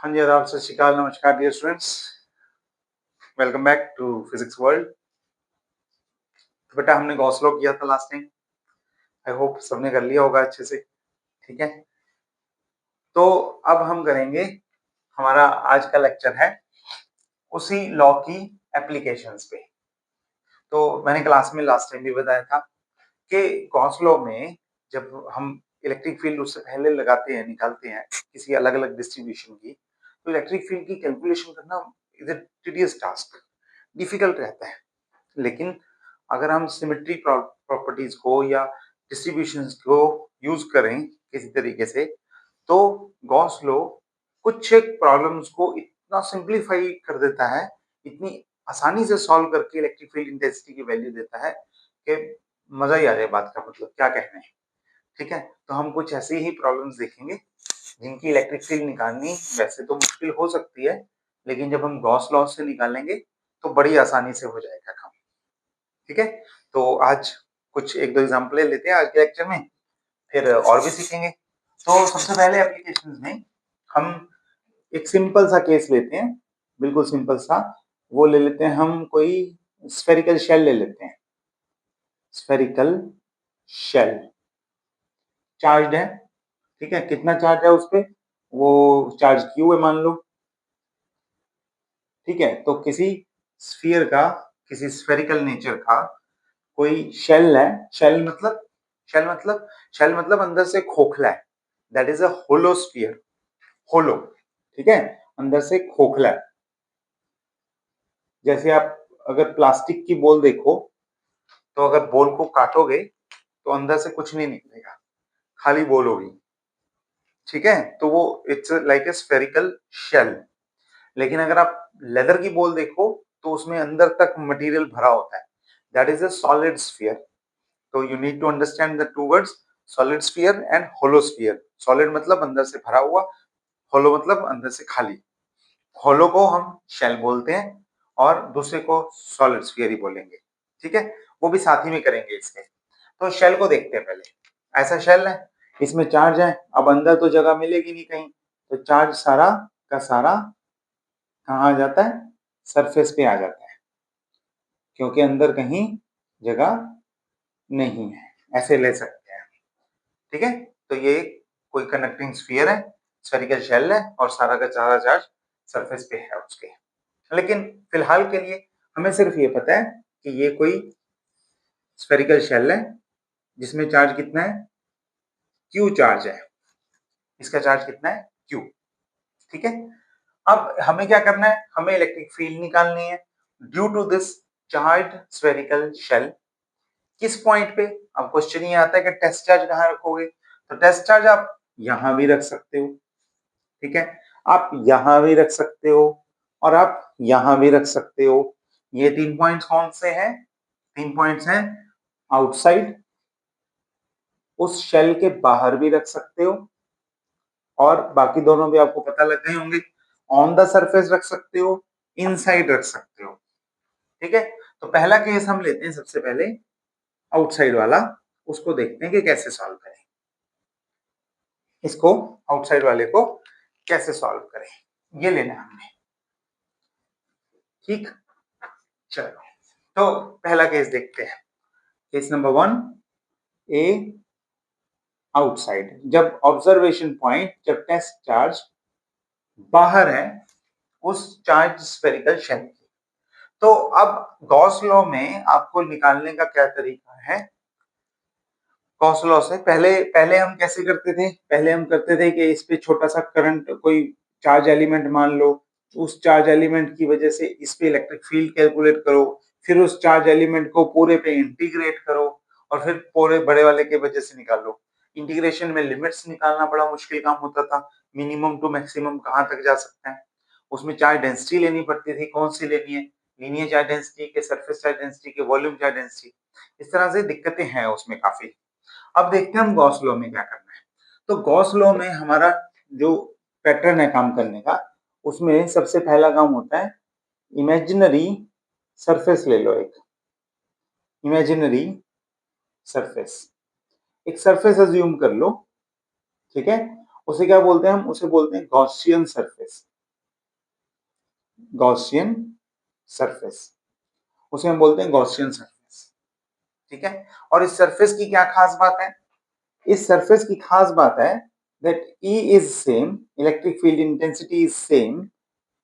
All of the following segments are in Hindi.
हाँ जी, आदाब, सत श्री अकाल, नमस्कार dear students, welcome back to physics world. तो बेटा हमने गॉस लॉ किया था लास्ट टाइम। आई होप सबने कर लिया होगा अच्छे से। ठीक है, तो अब हम करेंगे, हमारा आज का लेक्चर है उसी लॉ की एप्लीकेशंस पे। तो मैंने क्लास में लास्ट टाइम भी बताया था कि गॉस लॉ में जब हम इलेक्ट्रिक फील्ड उससे पहले लगाते हैं, निकालते हैं किसी अलग अलग डिस्ट्रीब्यूशन की, तो इलेक्ट्रिक फील्ड की कैलकुलेशन करना is a tedious task, difficult रहता है। लेकिन अगर हम सिमेट्री प्रॉपर्टीज को या डिस्ट्रीब्यूशंस को यूज करें किसी तरीके से, तो गॉस लॉ कुछ एक प्रॉब्लम्स को इतना सिंप्लीफाई कर देता है, इतनी आसानी से सॉल्व करके इलेक्ट्रिक फील्ड इंटेंसिटी की वैल्यू देता है कि मजा ही आ जाए। बात का मतलब क्या कहना है। ठीक है, तो हम कुछ ऐसी ही प्रॉब्लम्स देखेंगे जिनकी इलेक्ट्रिक फील्ड निकालनी वैसे तो मुश्किल हो सकती है, लेकिन जब हम गॉस लॉ से निकालेंगे तो बड़ी आसानी से हो जाएगा काम। ठीक है, तो आज कुछ एक दो एग्जांपल लेते हैं आज के लेक्चर में, फिर और भी सीखेंगे। तो सबसे पहले एप्लीकेशंस में हम एक सिंपल सा केस लेते हैं, बिल्कुल सिंपल सा। वो ले लेते हैं हम, कोई स्फेरिकल शेल ले लेते हैं। स्फेरिकल शेल चार्ज है। ठीक है, कितना चार्ज है उस पे? वो चार्ज क्यू है मान लो। ठीक है, तो किसी स्फीयर का, किसी स्फेरिकल नेचर का कोई शेल है। शेल मतलब अंदर से खोखला है। That is a hollow sphere. Hollow, ठीक है, अंदर से खोखला है। जैसे आप अगर प्लास्टिक की बॉल देखो, तो अगर बॉल को काटोगे तो अंदर से कुछ नहीं निकलेगा, खाली बॉल होगी। ठीक है, तो वो it's like a spherical shell. लेकिन अगर आप लेदर की बॉल देखो तो उसमें अंदर तक मटेरियल भरा होता है। That is a solid sphere. तो you need to understand the two words, solid sphere and hollow sphere. Solid मतलब अंदर से भरा हुआ, होलो मतलब अंदर से खाली। होलो को हम शेल बोलते हैं और दूसरे को सॉलिड स्फीयर ही बोलेंगे। ठीक है, वो भी साथ ही में करेंगे इसके। तो शेल को देखते हैं पहले। ऐसा शेल है, इसमें चार्ज है। अब अंदर तो जगह मिलेगी नहीं कहीं, तो चार्ज सारा का सारा कहाँ आ जाता है? सरफेस पे आ जाता है, क्योंकि अंदर कहीं जगह नहीं है। ऐसे ले सकते हैं। ठीक है, तो ये कोई कंडक्टिंग स्फीयर है, स्फेरिकल शेल है, और सारा का सारा चार्ज सरफेस पे है उसके। लेकिन फिलहाल के लिए हमें सिर्फ ये पता है कि ये कोई स्फेरिकल शेल है जिसमें चार्ज कितना है? क्यू चार्ज है। इसका चार्ज कितना है? क्यू। ठीक है, अब हमें क्या करना है? हमें इलेक्ट्रिक फील्ड निकालनी है due to this charge spherical shell. किस पॉइंट पे? अब क्वेश्चन ये आता है कि टेस्ट चार्ज कहाँ रखोगे? तो टेस्ट चार्ज आप यहां भी रख सकते हो। ठीक है, आप यहां भी रख सकते हो और आप यहां भी रख सकते हो। ये 3 पॉइंट्स कौन से हैं? 3 पॉइंट्स हैं आउटसाइड, उस शेल के बाहर भी रख सकते हो, और बाकी दोनों भी आपको पता लग गए होंगे। ऑन द सरफेस रख सकते हो, इनसाइड रख सकते हो। ठीक है, तो पहला केस हम लेते हैं सबसे पहले, आउटसाइड वाला। उसको देखते हैं कि कैसे सॉल्व करें। इसको, आउटसाइड वाले को कैसे सॉल्व करें, ये लेना है हमने। ठीक, चलो तो पहला केस देखते हैं। केस नंबर 1, ए आउटसाइड। जब ऑब्जर्वेशन पॉइंट, जब टेस्ट चार्ज बाहर है उस चार्ज स्फेरिकल शेल की। तो अब गॉस लॉ में आपको निकालने का क्या तरीका है? गॉस लॉ से पहले पहले हम कैसे करते थे? पहले हम करते थे कि इस पे छोटा सा करंट, कोई चार्ज एलिमेंट मान लो, उस चार्ज एलिमेंट की वजह से इस पे इलेक्ट्रिक फील्ड कैलकुलेट करो, फिर उस चार्ज एलिमेंट को पूरे पे इंटीग्रेट करो, और फिर पूरे बड़े वाले के वजह से निकालो। इंटीग्रेशन में लिमिट्स निकालना बड़ा मुश्किल काम होता था, मिनिमम टू मैक्सिमम कहाँ तक जा सकते हैं। उसमें चार्ज डेंसिटी लेनी पड़ती थी, कौन सी लेनी है? लीनियर चार्ज डेंसिटी के, सरफेस चार्ज डेंसिटी के, वॉल्यूम चार्ज डेंसिटी। इस तरह से दिक्कतें हैं उसमें काफी। अब देखते हैं हम गॉस लॉ में क्या करना है। तो गॉस लॉ में हमारा जो पैटर्न है काम करने का, उसमें सबसे पहला काम होता है, इमेजिनरी सरफेस ले लो। एक इमेजिनरी सरफेस, एक सरफेस अज्यूम कर लो। ठीक है, उसे क्या बोलते हैं? हम उसे बोलते हैं गॉसियन सरफेस। गॉसियन सरफेस, उसे हम बोलते हैं गॉसियन सरफेस। ठीक है, और इस सरफेस की क्या खास बात है? इस सरफेस की खास बात है that E is same, electric field intensity is same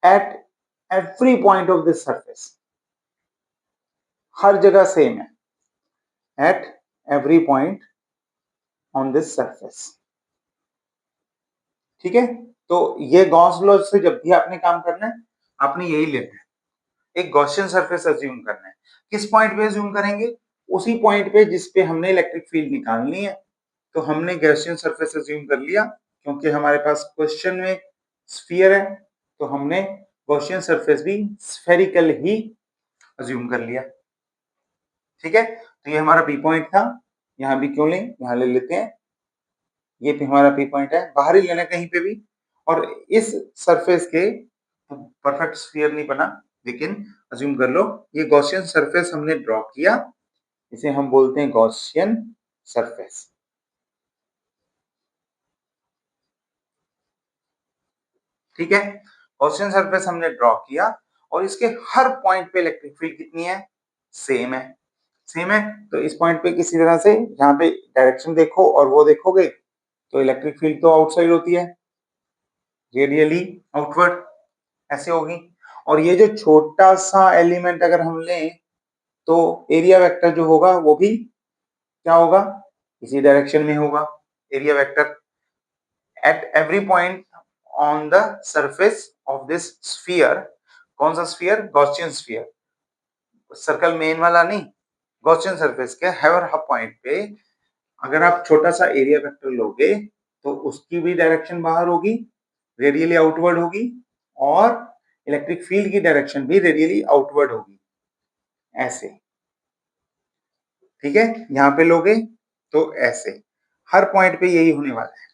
at every point of this surface, हर जगह सेम है at every point on this surface। ठीक है, तो ये गॉस लॉ से जब भी आपने काम करना है आपने यही लेना है, एक गॉसियन सरफेस अज्यूम करना है। किस पॉइंट पे अज्यूम करेंगे? उसी पॉइंट पे जिस पे हमने इलेक्ट्रिक फील्ड निकालनी है। तो हमने गॉसियन सरफेस अज्यूम कर लिया क्योंकि हमारे पास क्वेश्चन में स्फीयर है, तो हमने गॉसियन सरफेस भी स्फेरिकल ही अज्यूम कर लिया। ठीक है, तो ये हमारा पी पॉइंट था, यहाँ भी क्यों लें, यहाँ ले लेते हैं। ये भी हमारा पी पॉइंट है, बाहर ही लेना कहीं पे भी। और इस सरफेस के परफेक्ट स्फीयर नहीं बना, लेकिन अज्यूम कर लो ये गॉसियन सरफेस हमने ड्रॉ किया, इसे हम बोलते हैं गॉसियन सरफेस। ठीक है, गॉसियन सरफेस हमने ड्रॉ किया और इसके हर पॉइंट पे इलेक्ट्रिक फील्ड कितनी है? सेम है। सेम है, तो इस पॉइंट पे किसी तरह से यहाँ पे डायरेक्शन देखो और वो देखोगे तो इलेक्ट्रिक फील्ड तो आउटसाइड होती है, रेडियली आउटवर्ड ऐसे होगी। और ये जो छोटा सा एलिमेंट अगर हम लें तो एरिया वेक्टर जो होगा वो भी क्या होगा? इसी डायरेक्शन में होगा। Area vector at every point on the surface of this sphere. कौन सा sphere? Gaussian sphere, circle main वाला नहीं, गॉसियन सरफेस के हर पॉइंट पे अगर आप छोटा सा एरिया वेक्टर लोगे तो उसकी भी डायरेक्शन बाहर होगी, रेडियली आउटवर्ड होगी, और इलेक्ट्रिक फील्ड की डायरेक्शन भी रेडियली आउटवर्ड होगी ऐसे। ठीक है, यहाँ पे लोगे तो ऐसे, हर पॉइंट पे यही होने वाला है।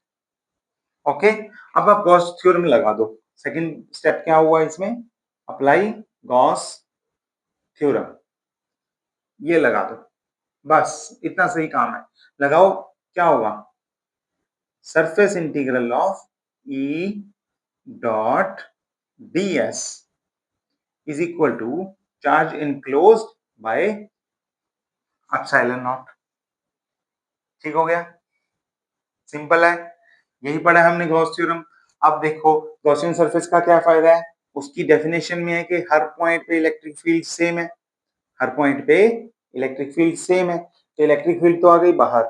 ओके, अब आप गॉस थ्योरम लगा दो। सेकंड स्टेप क्या हुआ इसमें? अप्लाई गॉस थ्योरम, ये लगा दो, बस इतना सही काम है। लगाओ, क्या होगा? Surface integral of E dot ds is equal to charge enclosed by epsilon naught। ठीक हो गया, सिंपल है, यही पढ़ा है हमने गॉस थ्योरम। अब देखो गॉसियन सरफेस का क्या फायदा है? उसकी डेफिनेशन में है कि हर पॉइंट पे इलेक्ट्रिक फील्ड सेम है, हर पॉइंट पे इलेक्ट्रिक फील्ड सेम है, तो इलेक्ट्रिक फील्ड तो आ गई बाहर।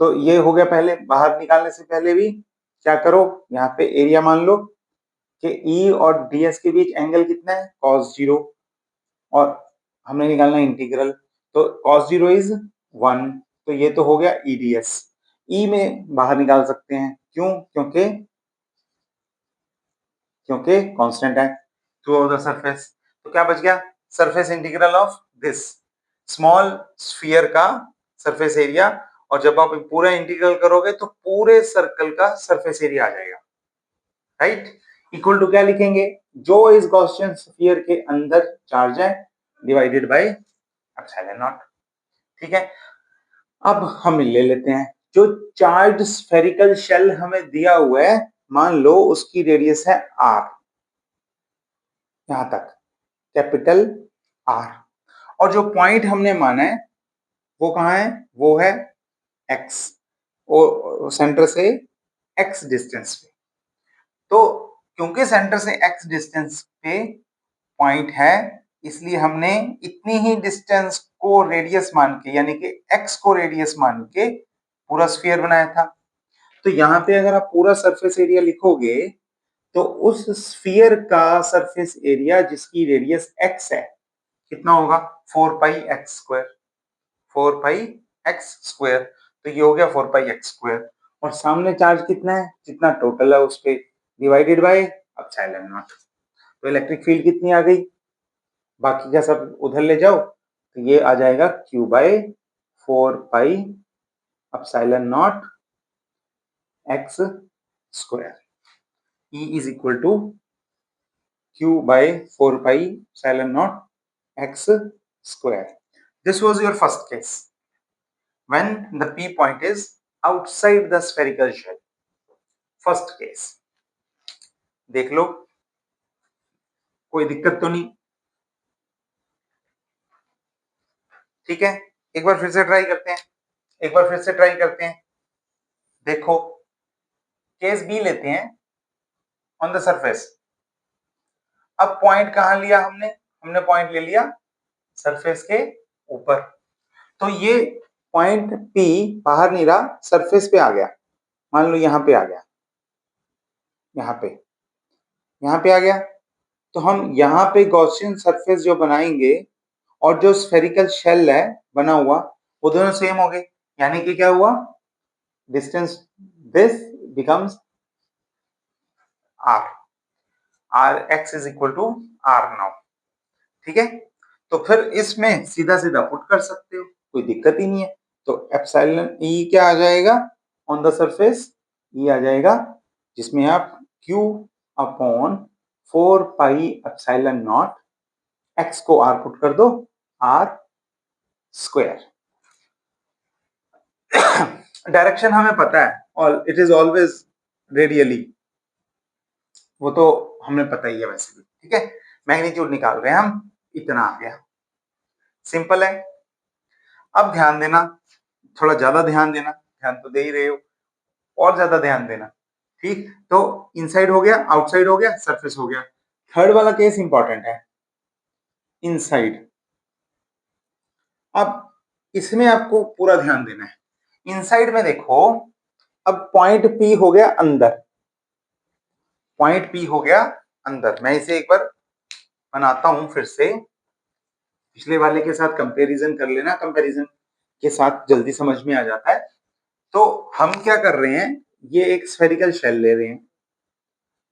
तो ये हो गया, पहले बाहर निकालने से पहले भी क्या करो, यहाँ पे एरिया मान लो कि E और ds के बीच एंगल कितना है? cos 0, और हमने निकालना इंटीग्रल, तो cos 0 इज 1, तो ये तो हो गया EDS। E में बाहर निकाल सकते हैं, क्यों? क्योंकि क्योंकि कांस्टेंट है थ्रू आउट द सरफेस। तो क्या बच गया? Surface integral of this small sphere का सरफेस एरिया, और जब आप पूरा इंटीग्रल करोगे तो पूरे सर्कल का सरफेस एरिया आ जाएगा, राइट? इक्वल टू क्या लिखेंगे? जो इस गॉसियन स्फीयर के अंदर चार्ज है डिवाइडेड बाय एप्सिलॉन नॉट। ठीक है, अब हम ले लेते हैं जो चार्ज स्फेरिकल शेल हमें दिया हुआ है, मान लो उसकी रेडियस है r, यहां तक कैपिटल R, और जो पॉइंट हमने माना है वो कहां है? वो है x, और सेंटर से x डिस्टेंस पे। तो क्योंकि सेंटर से x डिस्टेंस पे पॉइंट है, इसलिए हमने इतनी ही डिस्टेंस को रेडियस मान के, यानी कि x को रेडियस मान के पूरा स्फीयर बनाया था। तो यहाँ पे अगर आप पूरा सरफेस एरिया लिखोगे तो उस स्फीयर का सरफेस एरिया जिसकी रेडियस x है कितना होगा? 4 पाई एक्स स्क्वायर, 4 पाई एक्स स्क्वायर, तो ये हो गया 4 पाई एक्स स्क्वायर। और सामने चार्ज कितना है? जितना टोटल है उस पे डिवाइडेड बाय एप्सिलॉन नॉट। तो इलेक्ट्रिक फील्ड कितनी आ गई? बाकी का सब उधर ले जाओ, तो ये आ जाएगा q by 4 pi epsilon naught x square. E is equal to q by 4 pi epsilon naught x square. This was your first case when the P point is outside the spherical shell. First case देख लो, कोई दिक्कत तो नहीं? ठीक है, एक बार फिर से ट्राई करते हैं, एक बार फिर से ट्राई करते हैं। देखो, केस बी लेते हैं, ऑन द सरफेस। अब पॉइंट कहां लिया हमने? हमने पॉइंट ले लिया सरफेस के ऊपर। तो ये पॉइंट पी बाहर नहीं रहा, सरफेस पे आ गया। मान लो यहां पे आ गया, यहां पे आ गया। तो हम यहाँ पे गॉसियन सरफेस जो बनाएंगे और जो स्फेरिकल शेल है बना हुआ, वो दोनों सेम हो गए। यानी कि क्या हुआ? Distance this becomes r, r x is equal to r now. ठीक है, तो फिर इसमें सीधा सीधा पुट कर सकते हो, कोई दिक्कत ही नहीं है। तो एप्सिलॉन ई क्या आ जाएगा ऑन द सरफेस? ई आ जाएगा, जिसमें आप Q upon 4 pi epsilon naught, x को आर पुट कर दो, आर स्क्वायर। डायरेक्शन हमें पता है, और इट इज ऑलवेज रेडियली, वो तो हमें पता ही है वैसे भी। ठीक है, मैग्नीट्यूड निकाल रहे हैं हम, इतना आ गया, सिंपल है। अब ध्यान देना, थोड़ा ज्यादा ध्यान देना, ध्यान तो दे ही रहे हो, और ज्यादा ध्यान देना। ठीक, तो इनसाइड हो गया, आउटसाइड हो गया, सरफेस हो गया। थर्ड वाला केस इंपॉर्टेंट है, इनसाइड। अब इसमें आपको पूरा ध्यान देना है। इनसाइड में देखो, अब पॉइंट पी हो गया अंदर, पॉइंट पी हो गया अंदर। मैं इसे एक बार बनाता हूं फिर से, पिछले वाले के साथ कंपैरिजन कर लेना, कंपैरिजन के साथ जल्दी समझ में आ जाता है। तो हम क्या कर रहे हैं, ये एक स्फेरिकल शेल ले रहे हैं,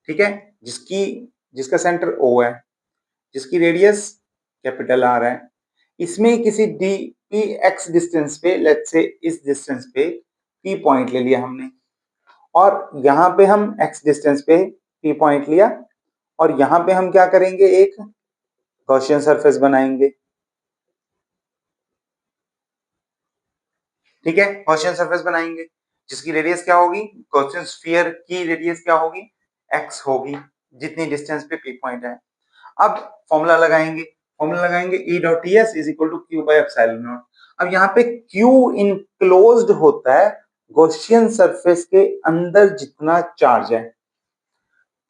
ठीक है, जिसका सेंटर ओ है, जिसकी रेडियस कैपिटल आर है। इसमें किसी डी पी एक्स डिस्टेंस पे, लेट्स से इस डिस्टेंस पे पी पॉइंट ले लिया हमने, और यहाँ पे हम एक्स डिस्टेंस पे पी पॉइंट लिया, और यहाँ पे हम क्या करेंगे, एक गॉसियन सरफेस बनाएंगे। ठीक है, गॉसियन सरफेस बनाएंगे, जिसकी रेडियस क्या होगी, गॉसियन स्फीयर की रेडियस क्या होगी, एक्स होगी, जितनी डिस्टेंस पे पी पॉइंट है। अब फॉर्मूला लगाएंगे, E dot t s is equal to q by epsilon naught. अब यहाँ पे Q इनक्लोज्ड होता है गॉसियन सरफेस के अंदर जितना चार्ज है।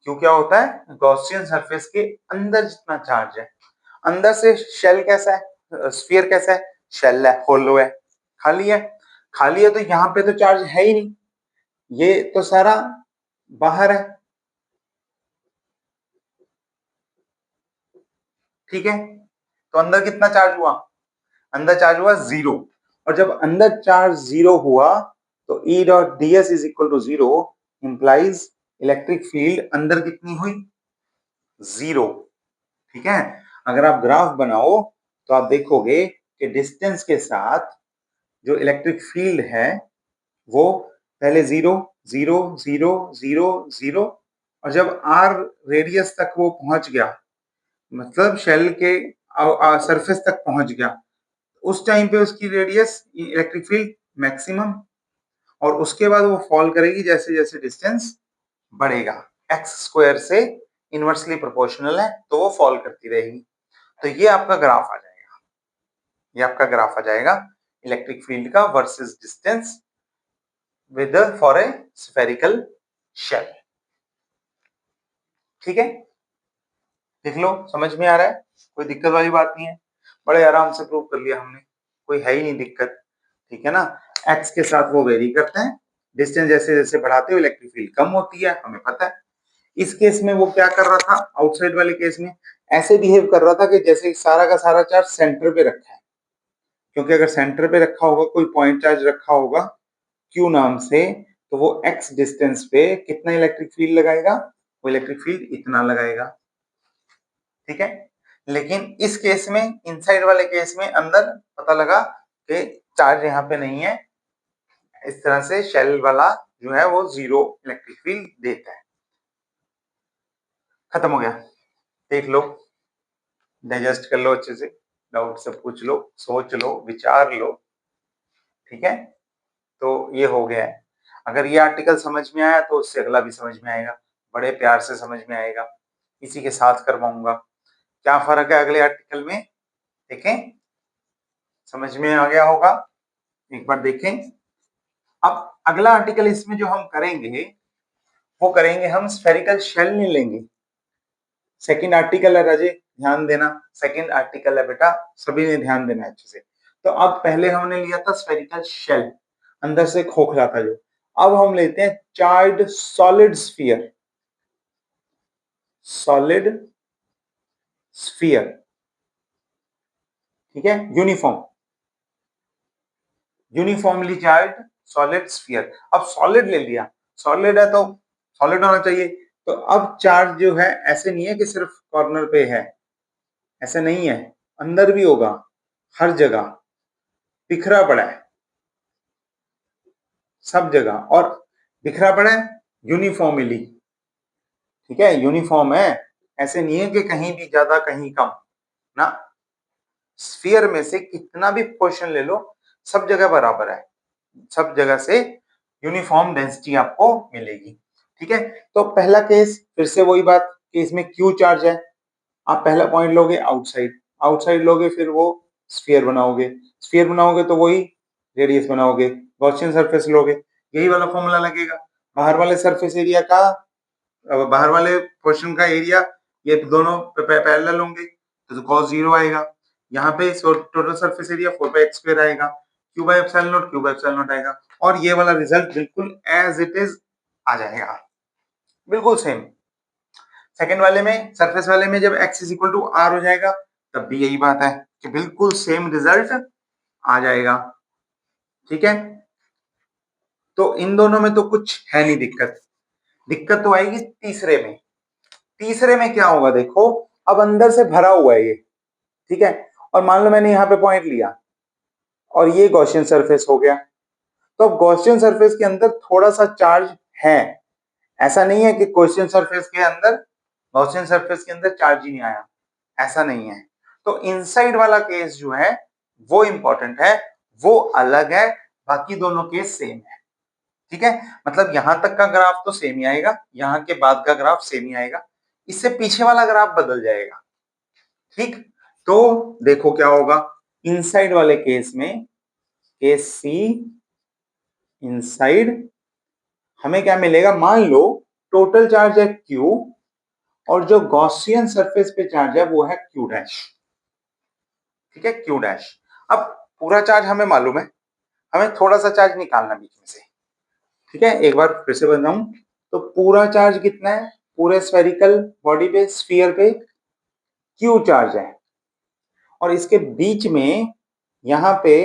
Q क्या होता है? गॉसियन सरफेस के अंदर जितना चार्ज है। अंदर से शेल कैसा है, स्फीयर कैसा है, शेल है, होलो है, खाली है। खाली है तो यहाँ पे तो चार्ज है ही नहीं, ये तो सारा बाहर है। ठीक है, तो अंदर कितना चार्ज हुआ? अंदर चार्ज हुआ 0। और जब अंदर चार्ज 0 हुआ तो E dot d s is equal to 0 implies electric field अंदर कितनी हुई? 0। ठीक है, अगर आप ग्राफ बनाओ तो आप देखोगे कि डिस्टेंस के साथ जो इलेक्ट्रिक फील्ड है वो पहले 0 0 0 0 0, और जब आर रेडियस तक वो पहुंच गया, मतलब शेल के सरफेस तक पहुंच गया, उस टाइम पे उसकी रेडियस इलेक्ट्रिक फील्ड मैक्सिमम, और उसके बाद वो फॉल करेगी जैसे जैसे डिस्टेंस बढ़ेगा, एक्स स्क्वायर से इनवर्सली प्रोपोर्शनल है, तो वो फॉल करती रहेगी। तो ये आपका ग्राफ आ जाएगा, ये आपका ग्राफ आ जाएगा इलेक्ट्रिक फील्ड का versus distance with for a spherical shell. ठीक है, देख लो, समझ में आ रहा है, कोई दिक्कत वाली बात नहीं है, बड़े आराम से प्रूव कर लिया हमने, कोई है ही नहीं दिक्कत। ठीक है ना, एक्स के साथ वो वेरी करते हैं, डिस्टेंस जैसे जैसे बढ़ाते हो इलेक्ट्रिक फील्ड कम होती है, हमें पता है। इस केस में वो क्या कर रहा था, आउटसाइड वाले केस में ऐसे बिहेव कर रहा था कि जैसे सारा का सारा चार्ज सेंटर पे रखा है, क्योंकि अगर सेंटर पे रखा होगा, कोई पॉइंट चार्ज रखा होगा क्यू नाम से, तो वो एक्स डिस्टेंस पे कितना इलेक्ट्रिक फील्ड लगाएगा, वो इलेक्ट्रिक फील्ड इतना लगाएगा। ठीक है, लेकिन इस केस में, इनसाइड वाले केस में, अंदर पता लगा कि चार्ज यहाँ पे नहीं है, इस तरह से शेल वाला जो है वो 0 इलेक्ट्रिक फील्ड देता है। खत्म हो गया, देख लो, डाइजेस्ट कर लो अच्छे से, डाउट सब पूछ लो, सोच लो, विचार लो। ठीक है, तो ये हो गया है। अगर ये आर्टिकल समझ में आया तो उससे अगला भी समझ में आएगा, बड़े प्यार से समझ में आएगा, इसी के साथ करवाऊंगा। क्या फर्क है अगले आर्टिकल में, देखें, समझ में आ गया होगा, एक बार देखें। अब अगला आर्टिकल इसमें जो हम करेंगे वो करेंगे हम स्फेरिकल शेल नहीं लेंगे। सेकंड आर्टिकल है राजे, ध्यान देना, सेकंड आर्टिकल है बेटा, सभी ने ध्यान देना अच्छे से। तो अब पहले हमने लिया था स्फेरिकल शेल, अंदर से खोखला था जो, अब हम लेते हैं charged solid sphere, solid sphere, ठीक है, uniform, uniformly charge solid sphere. अब सॉलिड ले लिया, सॉलिड है तो सॉलिड होना चाहिए, तो अब चार्ज जो है ऐसे नहीं है कि सिर्फ कॉर्नर पे है, ऐसे नहीं है, अंदर भी होगा, हर जगह बिखरा पड़ा है, सब जगह, और बिखरा पड़ा है यूनिफॉर्मली, ठीक है, यूनिफॉर्म है, ऐसे नहीं है कि कहीं भी ज्यादा कहीं कम ना, स्फीयर में से कितना भी पोर्शन ले लो सब जगह बराबर है, सब जगह से यूनिफॉर्म डेंसिटी आपको मिलेगी, ठीक है। तो पहला केस फिर से वही बात कि इसमें क्यू चार्ज है, आप पहला पॉइंट लोगे आउटसाइड, आउटसाइड लोगे फिर वो स्फीयर बनाओगे, स्फीयर बनाओगे तो वही रेडियस बनाओगे, गॉसियन सरफेस लोगे, यही वाला फॉर्मूला लगेगा, बाहर वाले सरफेस एरिया का, बाहर वाले पोर्शन का एरिया, ये दोनों पैरेलल होंगे तो cos 0 आएगा, यहाँ पे टोटल सरफेस एरिया 4/x² आएगा, q by epsilon not, q by epsilon not आएगा, और ये वाला रिजल्ट बिल्कुल एज इट इज आ जाएगा, बिल्कुल सेम। सेकंड वाले में, सरफेस वाले में जब x is equal to r हो जाएगा तब भी यही बात है कि बिल्कुल सेम रिजल्ट आ जाएगा, ठीक है। तो इन दोनों में तो कुछ है नहीं दिक्कत, दिक्कत तो आएगी तीसरे में, तीसरे में क्या होगा देखो, अब अंदर से भरा हुआ है ये, ठीक है, और मान लो मैंने यहाँ पे पॉइंट लिया और ये गॉसियन सरफेस हो गया, तो अब गॉसियन सरफेस के अंदर थोड़ा सा चार्ज है, ऐसा नहीं है कि गॉसियन सरफेस के अंदर, गॉसियन सरफेस के अंदर चार्ज ही नहीं आया, ऐसा नहीं है। तो इनसाइड वाला केस जो है वो इंपॉर्टेंट है, वो अलग है, बाकी दोनों केस सेम है, ठीक है। मतलब यहां तक का ग्राफ तो सेम ही आएगा, यहां के बाद का ग्राफ सेम ही आएगा, इससे पीछे वाला ग्राफ बदल जाएगा, ठीक। तो देखो क्या होगा इनसाइड वाले केस में, केस सी, इनसाइड हमें क्या मिलेगा, मान लो टोटल चार्ज है Q और जो गॉसियन सरफेस पे चार्ज है वो है Q डैश, ठीक है, Q डैश। अब पूरा चार्ज हमें मालूम है, हमें थोड़ा सा चार्ज निकालना बीच में से, ठीक है, एक बार फिर से बताऊं, तो पूरा चार्ज कितना है, पूरे स्फेरिकल बॉडी पे, स्फीयर पे Q चार्ज है, और इसके बीच में यहाँ पे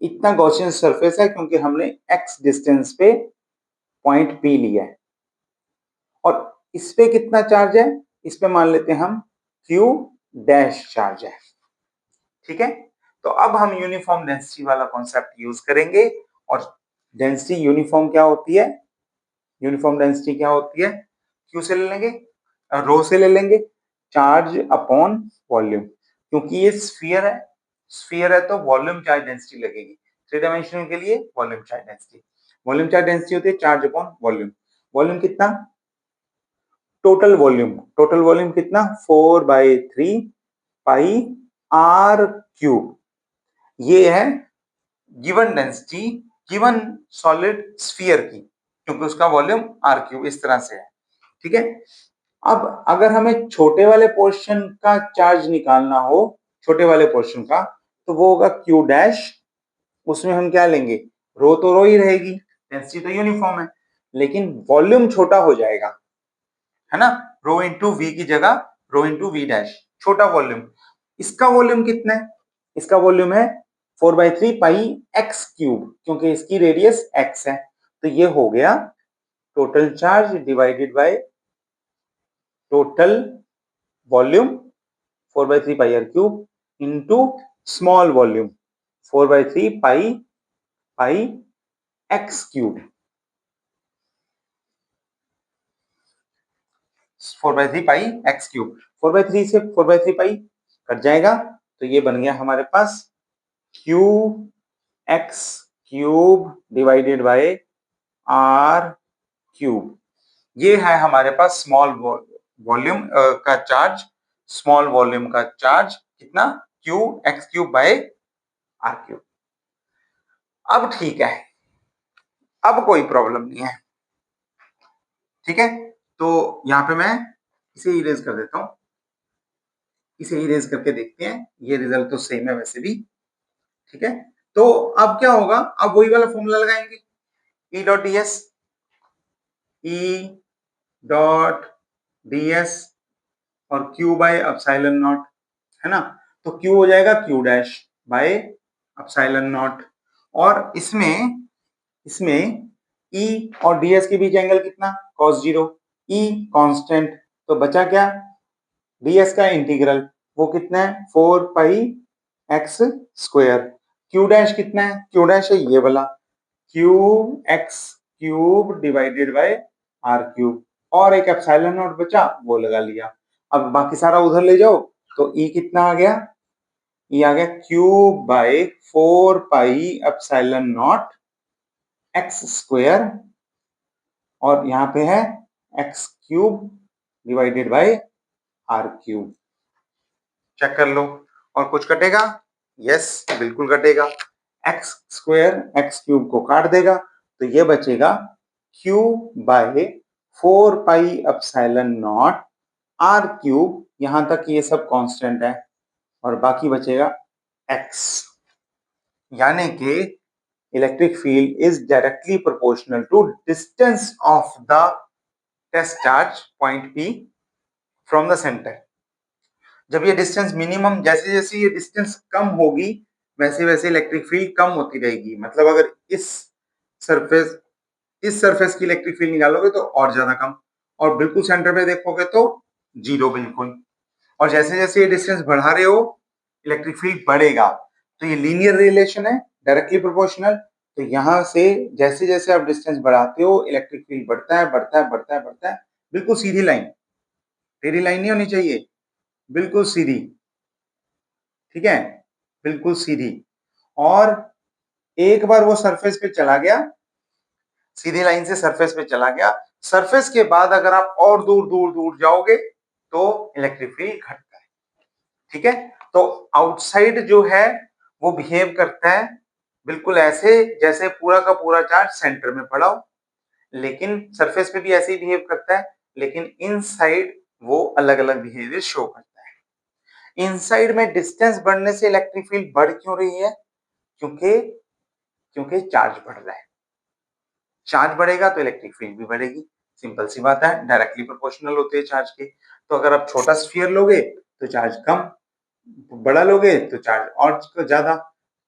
इतना गॉसियन सरफेस है क्योंकि हमने x डिस्टेंस पे पॉइंट P लिया है, और इस पे कितना चार्ज है, इस पे मान लेते हैं हम Q डैश चार्ज है, ठीक है। तो अब हम यूनिफॉर्म डेंसिटी वाला कॉन्सेप्ट यूज करेंगे, और डेंसिटी यूनिफॉर्म क्या होती है, यूनिफॉर्म डेंसिटी क्या होती है, क्यू से ले लेंगे, रो से ले लेंगे, चार्ज अपॉन वॉल्यूम, क्योंकि ये स्फीयर है, स्फीयर है तो वॉल्यूम चार्ज डेंसिटी लगेगी, थ्री डायमेंशनल के लिए volume charge density, volume charge density होती है चार्ज अपॉन वॉल्यूम, वॉल्यूम कितना, टोटल वॉल्यूम, टोटल वॉल्यूम कितना 4/3 पाई आर क्यूब, ये है given density given solid sphere की, क्योंकि उसका वॉल्यूम आर क्यूब इस तरह से है, ठीक है। अब अगर हमें छोटे वाले पोर्शन का चार्ज निकालना हो, छोटे वाले पोर्शन का, तो वो होगा क्यू डैश, उसमें हम क्या लेंगे, रो तो रो ही रहेगी, डेंसिटी तो यूनिफॉर्म है, लेकिन वॉल्यूम छोटा हो जाएगा, है ना, रो इंटू वी की जगह रो इंटू वी डैश, छोटा वॉल्यूम, इसका वॉल्यूम कितना है, इसका वॉल्यूम है 4/3 पाई एक्स क्यूब, क्योंकि इसकी रेडियस एक्स है, तो ये हो गया total charge divided by total volume 4/3 pi r cube into small volume 4/3 pi pi x cube, 4/3 pi x cube, 4/3 से 4/3 पाई कट जाएगा, तो ये बन गया हमारे पास q x cube divided by r cube, ये है हमारे पास स्मॉल वॉल्यूम का चार्ज स्मॉल वॉल्यूम का चार्ज कितना, q x cube by r cube. अब ठीक है, अब कोई प्रॉब्लम नहीं है, ठीक है। तो यहां पे मैं इसे इरेज कर देता हूं, इसे इरेज करके देखते हैं, ये रिजल्ट तो सेम है वैसे भी, ठीक है। तो अब क्या होगा, अब वही वाला फॉर्मूला लगाएंगे, E dot d S, E dot d S और क्यू बाय एप्सिलॉन नॉट, है ना। तो क्यू हो जाएगा Q dash by epsilon not, और इसमें इसमें E और ds के बीच एंगल कितना, cos 0, E कांस्टेंट, तो बचा क्या, ds का इंटीग्रल, वो कितना है 4 पाई x स्क्वायर, q डैश कितना है, q डैश है ये वाला, q x cube divided bye r cube, और एक एप्सिलॉन नॉट बचा वो लगा लिया। अब बाकी सारा उधर ले जाओ, तो E कितना आ गया, E आ गया cube by 4 pi epsilon naught x square, और यहाँ पे है x cube divided by r cube. Check कर लो, और कुछ कटेगा, यस बिल्कुल कटेगा, एक्स स्क्वायर एक्स क्यूब को काट देगा, तो ये बचेगा q by 4 pi epsilon naught r cube, यहां तक ये सब कांस्टेंट है, और बाकी बचेगा एक्स, यानी कि electric field is directly proportional to distance of the test charge point P from the centre. जब ये डिस्टेंस मिनिमम, जैसे जैसे ये डिस्टेंस कम होगी वैसे वैसे इलेक्ट्रिक फील्ड कम होती रहेगी, मतलब अगर सरफेस इस सरफेस की इलेक्ट्रिक फील्ड निकालोगे तो और ज्यादा कम, और बिल्कुल सेंटर पे देखोगे तो जीरो बिल्कुल, और जैसे जैसे ये डिस्टेंस बढ़ा रहे हो इलेक्ट्रिक फील्ड बढ़ेगा, तो ये लीनियर रिलेशन है, डायरेक्टली प्रोपोर्शनल। तो यहां से जैसे जैसे आप डिस्टेंस बढ़ाते हो इलेक्ट्रिक फील्ड बढ़ता है बढ़ता है बढ़ता है बढ़ता है, बिल्कुल सीधी लाइन, टेढ़ी लाइन नहीं होनी चाहिए, बिल्कुल सीधी, ठीक है, बिल्कुल सीधी। और एक बार वो सरफेस पे चला गया, सीधी लाइन से सरफेस पे चला गया, सरफेस के बाद अगर आप और दूर दूर दूर जाओगे तो इलेक्ट्रिक फील्ड घटता है, ठीक है। तो आउटसाइड जो है वो बिहेव करता है बिल्कुल ऐसे जैसे पूरा का पूरा चार्ज सेंटर में पड़ा हो, लेकिन सरफेस पे भी ऐसे ही बिहेव करता है, लेकिन इनसाइड वो अलग अलग बिहेवियर शो करता है। इनसाइड में डिस्टेंस बढ़ने से इलेक्ट्रिक फील्ड बढ़ क्यों रही है, क्योंकि क्योंकि चार्ज बढ़ रहा है, चार्ज बढ़ेगा तो इलेक्ट्रिक फील्ड भी बढ़ेगी, सिंपल सी बात है, डायरेक्टली प्रोपोर्शनल होते हैं चार्ज के। तो अगर आप छोटा स्फीयर लोगे तो चार्ज कम, बड़ा लोगे तो चार्ज और ज्यादा,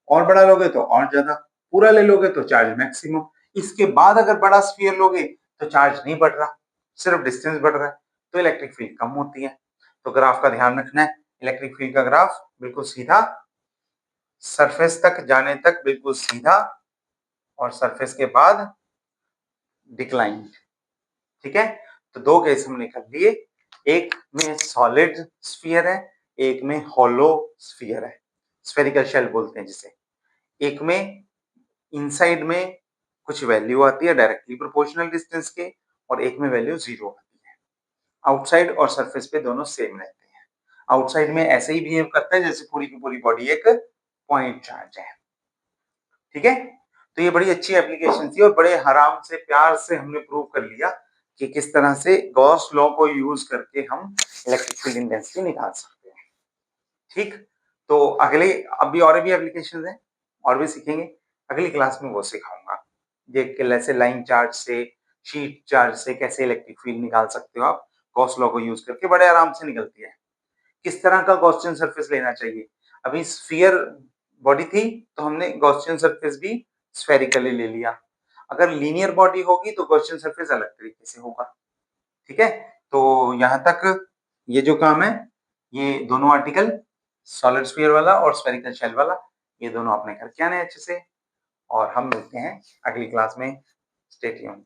और बड़ा लोगे तो और ज्यादा, पूरा ले लोगे तो चार्ज मैक्सिमम। इसके बाद अगर बड़ा स्फीयर लोगे तो चार्ज नहीं बढ़ रहा, सिर्फ डिस्टेंस बढ़ रहा है, तो इलेक्ट्रिक फील्ड कम होती है। तो ग्राफ का ध्यान रखना है, इलेक्ट्रिक फील्ड का ग्राफ बिल्कुल सीधा, सरफेस तक जाने तक बिल्कुल सीधा, और सरफेस के बाद डिक्लाइन, ठीक है। तो दो केस हमने कर लिए, एक में सॉलिड स्फीयर है, एक में हॉलो स्फीयर है, स्फेरिकल शेल बोलते हैं जिसे। एक में इनसाइड में कुछ वैल्यू आती है डायरेक्टली प्रोपोर्शनल डिस्टेंस के, और एक में वैल्यू जीरो आती है। आउटसाइड और सरफेस पे दोनों सेम रहते हैं, आउटसाइड में ऐसे ही बिहेव करता है जैसे पूरी की पूरी बॉडी एक पॉइंट चार्ज है, ठीक है। तो ये बड़ी अच्छी एप्लीकेशन थी, और बड़े आराम से प्यार से हमने प्रूव कर लिया कि किस तरह से गॉस लॉ को यूज करके हम इलेक्ट्रिक फील्ड इंटेंसिटी निकाल सकते हैं, ठीक। तो अगले अभी और भी एप्लीकेशन है, और भी सीखेंगे, अगली क्लास में वो सिखाऊंगा, ये कैसे लाइन चार्ज से, शीट चार्ज से कैसे इलेक्ट्रिक फील्ड निकाल सकते हो आप गॉस लॉ को यूज करके, बड़े आराम से निकलती है। किस तरह का गॉसियन सरफेस लेना चाहिए, अभी स्फीयर बॉडी थी तो हमने गॉसियन सरफेस भी स्फेरिकली ले लिया, अगर लीनियर बॉडी होगी तो गॉसियन सरफेस अलग तरीके से होगा, ठीक है। तो यहां तक ये जो काम है, ये दोनों आर्टिकल, सॉलिड स्फीयर वाला और स्फेरिकल शेल वाला, ये दोनों आपने करके आने अच्छे से, और हम मिलते हैं अगली क्लास में, स्टे ट्यून्ड।